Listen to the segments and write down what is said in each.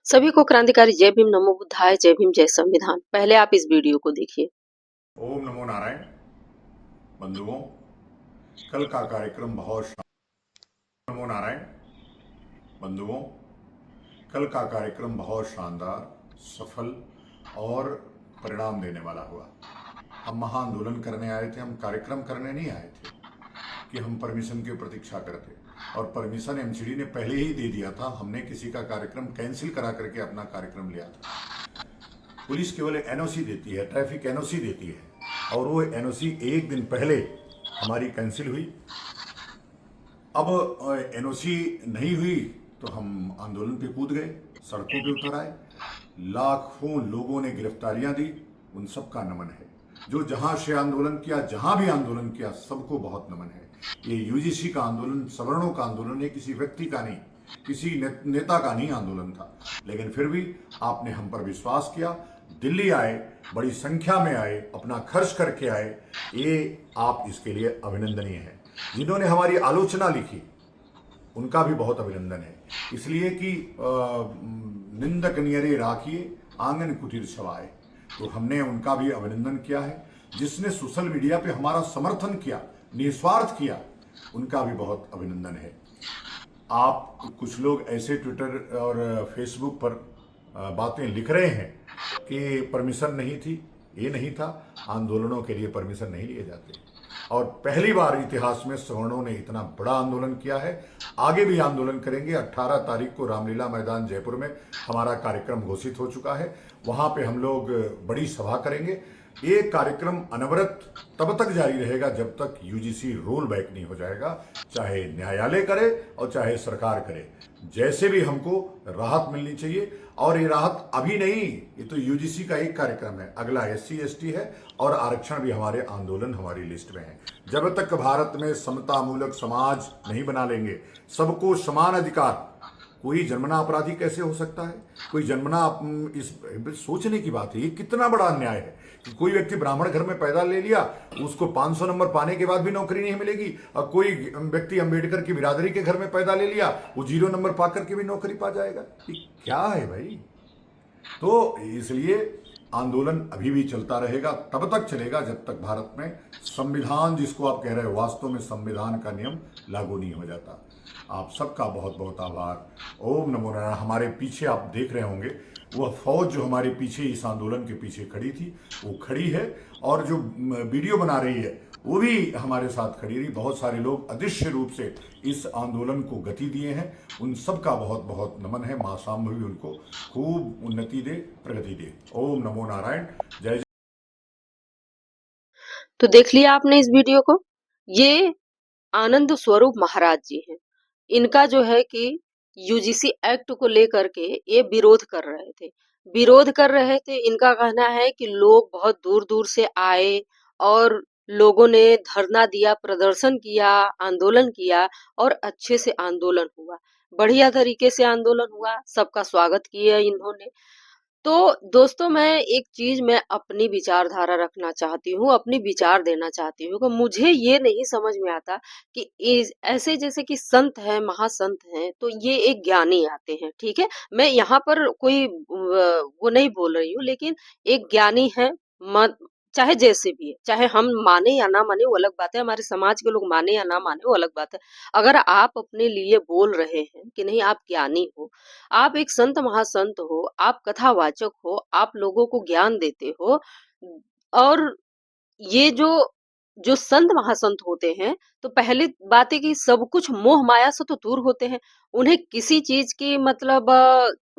सभी को क्रांतिकारी जय भीम, नमो बुद्धाय, जय भीम, जय संविधान। पहले आप इस वीडियो को देखिए। ओम नमो नारायण। बंधुओं, कल का कार्यक्रम नमो नारायण। बंधुओं, कल का कार्यक्रम बहुत शानदार, सफल और परिणाम देने वाला हुआ। हम महाआंदोलन करने आए थे, हम कार्यक्रम करने नहीं आए थे कि हम परमिशन की प्रतीक्षा करते। और परमिशन एमसीडी ने पहले ही दे दिया था। हमने किसी का कार्यक्रम कैंसिल करा करके अपना कार्यक्रम लिया था। पुलिस केवल एनओसी देती है, ट्रैफिक एनओसी देती है, और वो एनओसी एक दिन पहले हमारी कैंसिल हुई। अब एनओसी नहीं हुई तो हम आंदोलन पे कूद गए, सड़कों पे उतर आए। लाखों लोगों ने गिरफ्तारियां दी, उन सबका नमन है। जो जहां से आंदोलन किया, जहां भी आंदोलन किया, सबको बहुत नमन है। ये यूजीसी का आंदोलन सवर्णों का आंदोलन है, किसी व्यक्ति का नहीं, किसी नेता का नहीं आंदोलन था। लेकिन फिर भी आपने हम पर विश्वास किया, दिल्ली आए, बड़ी संख्या में आए, अपना खर्च करके आए। ये आप इसके लिए अभिनंदनीय है। जिन्होंने हमारी आलोचना लिखी उनका भी बहुत अभिनंदन है, इसलिए कि निंदक नियरे राखिए, आंगन कुटीर छवाए। तो हमने उनका भी अभिनंदन किया है। जिसने सोशल मीडिया पे हमारा समर्थन किया, निस्वार्थ किया, उनका भी बहुत अभिनंदन है। आप कुछ लोग ऐसे ट्विटर और फेसबुक पर बातें लिख रहे हैं कि परमिशन नहीं थी, ये नहीं था। आंदोलनों के लिए परमिशन नहीं लिए जाते, और पहली बार इतिहास में सवर्णों ने इतना बड़ा आंदोलन किया है। आगे भी आंदोलन करेंगे। 18 तारीख को रामलीला मैदान जयपुर में हमारा कार्यक्रम घोषित हो चुका है। वहां पे हम लोग बड़ी सभा करेंगे। ये कार्यक्रम अनवरत तब तक जारी रहेगा जब तक यूजीसी रोल बैक नहीं हो जाएगा, चाहे न्यायालय करे और चाहे सरकार करे। जैसे भी हमको राहत मिलनी चाहिए, और ये राहत अभी नहीं, ये तो यूजीसी का एक कार्यक्रम है। अगला एससी एसटी है, और आरक्षण भी हमारे आंदोलन हमारी लिस्ट में है। जब तक भारत में समतामूलक समाज नहीं बना लेंगे, सबको समान अधिकार, कोई जन्मना अपराधी कैसे हो सकता है? कोई जन्मना इस सोचने की बात है। ये कितना बड़ा अन्याय है कि कोई व्यक्ति ब्राह्मण घर में पैदा ले लिया, उसको 500 नंबर पाने के बाद भी नौकरी नहीं मिलेगी, और कोई व्यक्ति अंबेडकर की बिरादरी के घर में पैदा ले लिया, वो 0 नंबर पा करके भी नौकरी पा जाएगा। ये क्या है भाई? तो इसलिए आंदोलन अभी भी चलता रहेगा, तब तक चलेगा जब तक भारत में संविधान, जिसको आप कह रहे हो, वास्तव में संविधान का नियम लागू नहीं हो जाता। आप सबका बहुत बहुत आभार। ओम नमो नारायण। हमारे पीछे आप देख रहे होंगे, वह फौज जो हमारे पीछे इस आंदोलन के पीछे खड़ी थी, वो खड़ी है, और जो वीडियो बना रही है वो भी हमारे साथ खड़ी रही। बहुत सारे लोग अदृश्य रूप से इस आंदोलन को गति दिए हैं। उन सबका बहुत बहुत नमन है। मां शांभवी उनको खूब उन्नति दे, प्रगति दे। ओम नमो नारायण। जय। तो देख लिया आपने इस वीडियो को। ये आनंद स्वरूप महाराज जी हैं। इनका जो है कि यूजीसी एक्ट को लेकर के ये विरोध कर रहे थे। इनका कहना है कि लोग बहुत दूर दूर से आए और लोगों ने धरना दिया, प्रदर्शन किया, आंदोलन किया, और अच्छे से आंदोलन हुआ, बढ़िया तरीके से आंदोलन हुआ, सबका स्वागत किया इन्होंने। तो दोस्तों, मैं अपनी विचारधारा रखना चाहती हूँ, अपनी विचार देना चाहती हूँ कि मुझे ये नहीं समझ में आता कि ऐसे जैसे कि संत हैं, महासंत हैं, तो ये एक ज्ञानी आते हैं, ठीक है। मैं यहाँ पर कोई वो नहीं बोल रही हूँ, लेकिन एक ज्ञानी है, चाहे जैसे भी है, चाहे हम माने या ना माने वो अलग बात है, हमारे समाज के लोग माने या ना माने वो अलग बात है। अगर आप अपने लिए बोल रहे हैं कि नहीं आप ज्ञानी हो, आप एक संत महासंत हो, आप कथावाचक हो, आप लोगों को ज्ञान देते हो, और ये जो जो संत महासंत होते हैं, तो पहली बात है कि सब कुछ मोह माया से तो दूर होते हैं। उन्हें किसी चीज की मतलब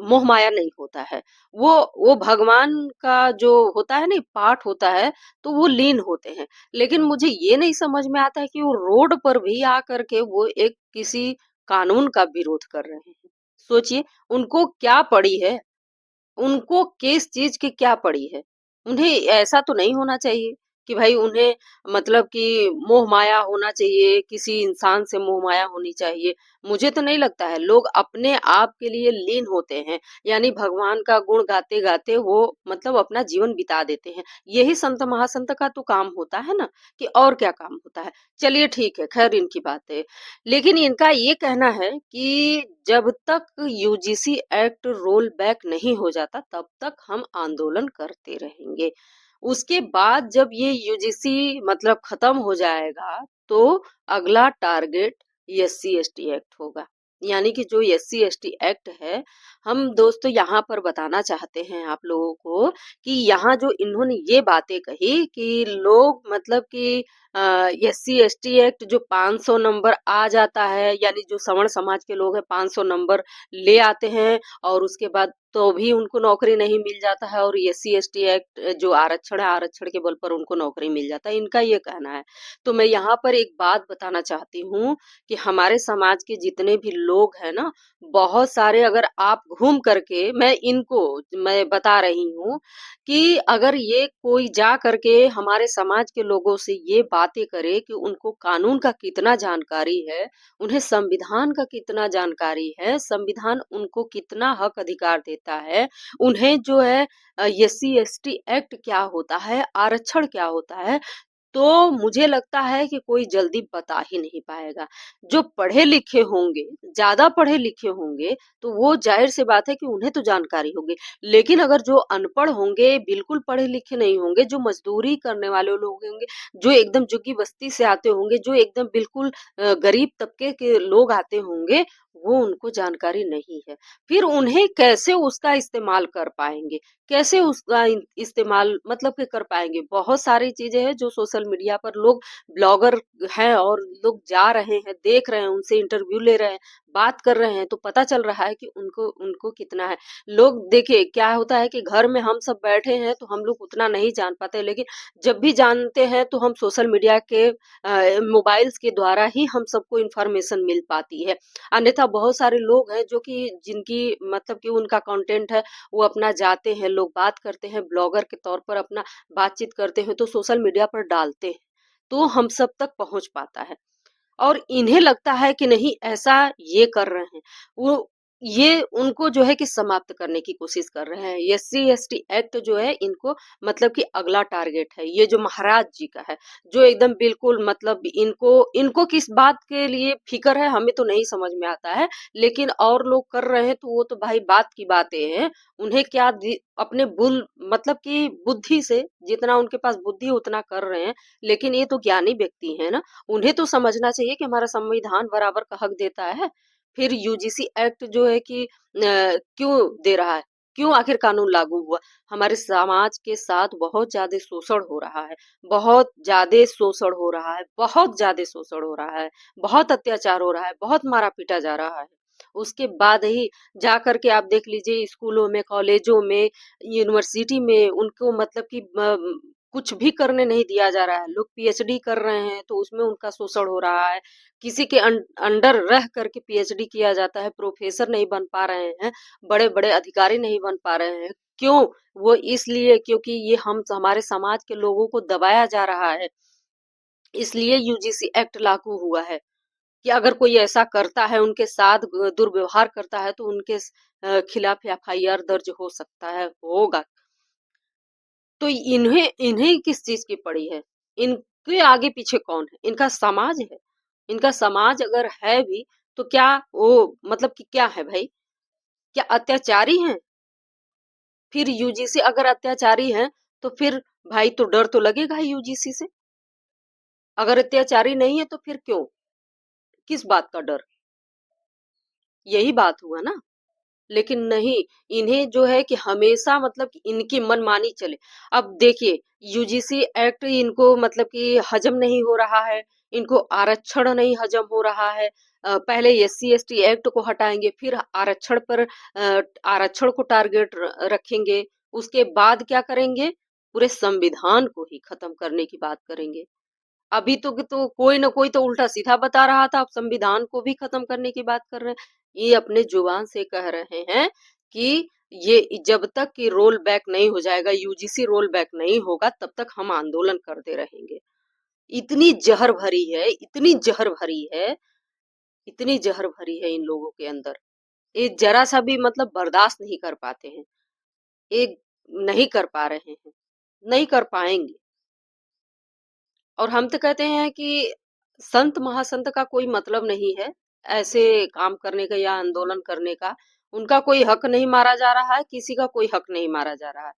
मोह माया नहीं होता है। वो भगवान का जो होता है ना पाठ होता है, तो वो लीन होते हैं। लेकिन मुझे ये नहीं समझ में आता है कि वो रोड पर भी आकर के वो एक किसी कानून का विरोध कर रहे हैं। सोचिए, उनको क्या पड़ी है, उनको किस चीज की क्या पड़ी है। उन्हें ऐसा तो नहीं होना चाहिए कि भाई उन्हें मतलब कि मोह माया होना चाहिए, किसी इंसान से मोह माया होनी चाहिए। मुझे तो नहीं लगता है। लोग अपने आप के लिए लीन होते हैं, यानी भगवान का गुण गाते गाते वो मतलब अपना जीवन बिता देते हैं। यही संत महासंत का तो काम होता है ना, कि और क्या काम होता है। चलिए ठीक है, खैर इनकी बात है। लेकिन इनका ये कहना है कि जब तक यूजीसी एक्ट रोल बैक नहीं हो जाता तब तक हम आंदोलन करते रहेंगे। उसके बाद जब ये यूजीसी मतलब खत्म हो जाएगा तो अगला टारगेट एससी एसटी एक्ट होगा। यानी कि जो एससी एसटी एक्ट है, हम दोस्तों यहाँ पर बताना चाहते हैं आप लोगों को कि यहाँ जो इन्होंने ये बातें कही कि लोग मतलब कि एससी एसटी एक्ट जो 500 नंबर आ जाता है, यानी जो सवर्ण समाज के लोग हैं 500 नंबर ले आते हैं और उसके बाद तो भी उनको नौकरी नहीं मिल जाता है, और एससी एसटी एक्ट जो आरक्षण है, आरक्षण के बल पर उनको नौकरी मिल जाता है, इनका ये कहना है। तो मैं यहाँ पर एक बात बताना चाहती हूँ कि हमारे समाज के जितने भी लोग हैं ना, बहुत सारे, अगर आप घूम करके, मैं बता रही हूँ कि अगर ये कोई जा करके हमारे समाज के लोगों से ये बातें करे कि उनको कानून का कितना जानकारी है, उन्हें संविधान का कितना जानकारी है, संविधान उनको कितना हक अधिकार देता है, उन्हें जो है एससी एसटी एक्ट क्या होता है, आरक्षण क्या होता है, तो मुझे लगता है कि कोई जल्दी बता ही नहीं पाएगा। जो पढ़े लिखे होंगे, ज़्यादा पढ़े लिखे होंगे, तो वो ज़ाहिर सी बात है कि उन्हें तो जानकारी होगी। लेकिन अगर जो अनपढ़ होंगे, बिल्कुल पढ़े लिखे नहीं होंगे, जो मज़दूरी करने वाले लोग होंगे, जो एकदम झुग्गी बस्ती से आते होंगे, जो एकदम बिल्कुल गरीब तबके के लोग आते होंगे, वो उनको जानकारी नहीं है। फिर उन्हें कैसे उसका इस्तेमाल कर पाएँगे? कैसे उसका इस्तेमाल मतलब कि कर पाएँगे? बहुत सारी चीज़ें हैं जो सोशल मीडिया पर लोग ब्लॉगर हैं और लोग जा रहे हैं, देख रहे हैं, उनसे इंटरव्यू ले रहे हैं, बात कर रहे हैं, तो पता चल रहा है कि उनको उनको कितना है। लोग देखिए क्या होता है कि घर में हम सब बैठे हैं तो हम लोग उतना नहीं जान पाते, लेकिन जब भी जानते हैं तो हम सोशल मीडिया के मोबाइल्स के द्वारा ही हम सबको इन्फॉर्मेशन मिल पाती है। अन्यथा बहुत सारे लोग हैं जो कि जिनकी मतलब कि उनका कंटेंट है, वो अपना जाते हैं, लोग बात करते हैं, ब्लॉगर के तौर पर अपना बातचीत करते हैं, तो सोशल मीडिया पर डालते हैं, तो हम सब तक पहुंच पाता है। और इन्हें लगता है कि नहीं, ऐसा ये कर रहे हैं, वो ये उनको जो है कि समाप्त करने की कोशिश कर रहे हैं। एससी एसटी एक्ट जो है इनको मतलब कि अगला टारगेट है, ये जो महाराज जी का है, जो एकदम बिल्कुल मतलब इनको इनको किस बात के लिए फिक्र है हमें तो नहीं समझ में आता है, लेकिन और लोग कर रहे हैं तो वो तो भाई बात की बातें हैं। उन्हें क्या अपने बुल मतलब कि बुद्धि से जितना उनके पास बुद्धि उतना कर रहे हैं, लेकिन ये तो ज्ञानी व्यक्ति है ना, उन्हें तो समझना चाहिए कि हमारा संविधान बराबर का हक देता है। फिर यूजीसी एक्ट जो है कि क्यों दे रहा है, क्यों आखिर कानून लागू हुआ? हमारे समाज के साथ बहुत ज्यादा शोषण हो रहा है, बहुत ज्यादा शोषण हो रहा है, बहुत ज्यादा शोषण हो रहा है, बहुत अत्याचार हो रहा है, बहुत मारा पीटा जा रहा है। उसके बाद ही जा करके आप देख लीजिए स्कूलों में, कॉलेजों में, यूनिवर्सिटी में उनको मतलब कि कुछ भी करने नहीं दिया जा रहा है। लोग पीएचडी कर रहे हैं तो उसमें उनका शोषण हो रहा है। किसी के अंडर रह करके पीएचडी किया जाता है, प्रोफेसर नहीं बन पा रहे हैं, बड़े-बड़े अधिकारी नहीं बन पा रहे हैं। क्यों? वो इसलिए क्योंकि ये हम हमारे समाज के लोगों को दबाया जा रहा है। इसलिए यूजीसी एक्ट लागू हुआ है कि अगर कोई ऐसा करता है, उनके साथ दुर्व्यवहार करता है, तो उनके खिलाफ एफआईआर दर्ज हो सकता है, होगा। तो इन्हें इन्हें किस चीज की पड़ी है? इनके आगे पीछे कौन है? इनका समाज है। इनका समाज अगर है भी तो क्या वो मतलब कि क्या है भाई? क्या अत्याचारी हैं? फिर यूजीसी अगर अत्याचारी है तो फिर भाई तो डर तो लगेगा ही यूजीसी से। अगर अत्याचारी नहीं है तो फिर क्यों? किस बात का डर? यही बात हुआ ना। लेकिन नहीं, इन्हें जो है कि हमेशा मतलब कि इनकी मनमानी चले। अब देखिए यूजीसी एक्ट इनको मतलब कि हजम नहीं हो रहा है, इनको आरक्षण नहीं हजम हो रहा है। पहले एससी एसटी एक्ट को हटाएंगे, फिर आरक्षण पर आरक्षण को टारगेट रखेंगे, उसके बाद क्या करेंगे? पूरे संविधान को ही खत्म करने की बात करेंगे। अभी तो कोई ना कोई तो उल्टा सीधा बता रहा था, अब संविधान को भी खत्म करने की बात कर रहे हैं। ये अपने जुबान से कह रहे हैं कि ये जब तक कि रोल बैक नहीं हो जाएगा, यूजीसी रोल बैक नहीं होगा, तब तक हम आंदोलन करते रहेंगे। इतनी जहर भरी है, इतनी जहर भरी है, इतनी जहर भरी है इन लोगों के अंदर। ये जरा सा भी मतलब बर्दाश्त नहीं कर पाते हैं। एक नहीं कर पा रहे हैं, नहीं कर पाएंगे। और हम तो कहते हैं कि संत महासंत का कोई मतलब नहीं है ऐसे काम करने का या आंदोलन करने का। उनका कोई हक नहीं मारा जा रहा है, किसी का कोई हक नहीं मारा जा रहा है।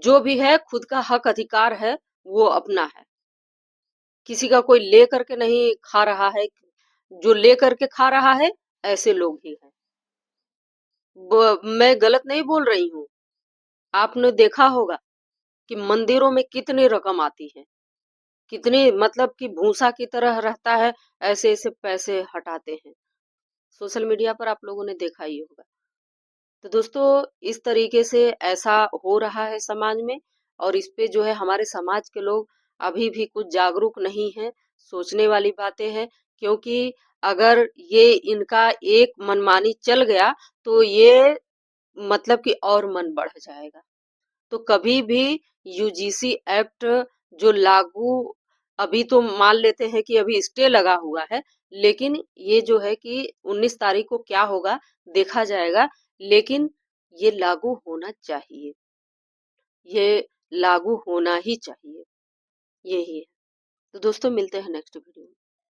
जो भी है खुद का हक अधिकार है, वो अपना है। किसी का कोई ले करके नहीं खा रहा है। जो ले करके खा रहा है, ऐसे लोग ही हैं। मैं गलत नहीं बोल रही हूँ। आपने देखा होगा कि मंदिरों में कितनी रकम आती है, कितनी मतलब कि भूसा की तरह रहता है, ऐसे ऐसे पैसे हटाते हैं। सोशल मीडिया पर आप लोगों ने देखा ही होगा। तो दोस्तों, इस तरीके से ऐसा हो रहा है समाज में, और इस पे जो है हमारे समाज के लोग अभी भी कुछ जागरूक नहीं हैं। सोचने वाली बातें हैं, क्योंकि अगर ये इनका एक मनमानी चल गया तो ये मतलब कि और मन बढ़ जाएगा। तो कभी भी यूजीसी एक्ट जो लागू, अभी तो मान लेते हैं कि अभी स्टे लगा हुआ है, लेकिन ये जो है कि 19 तारीख को क्या होगा देखा जाएगा। लेकिन ये लागू होना चाहिए, ये लागू होना ही चाहिए, यही है। तो दोस्तों, मिलते हैं नेक्स्ट वीडियो में।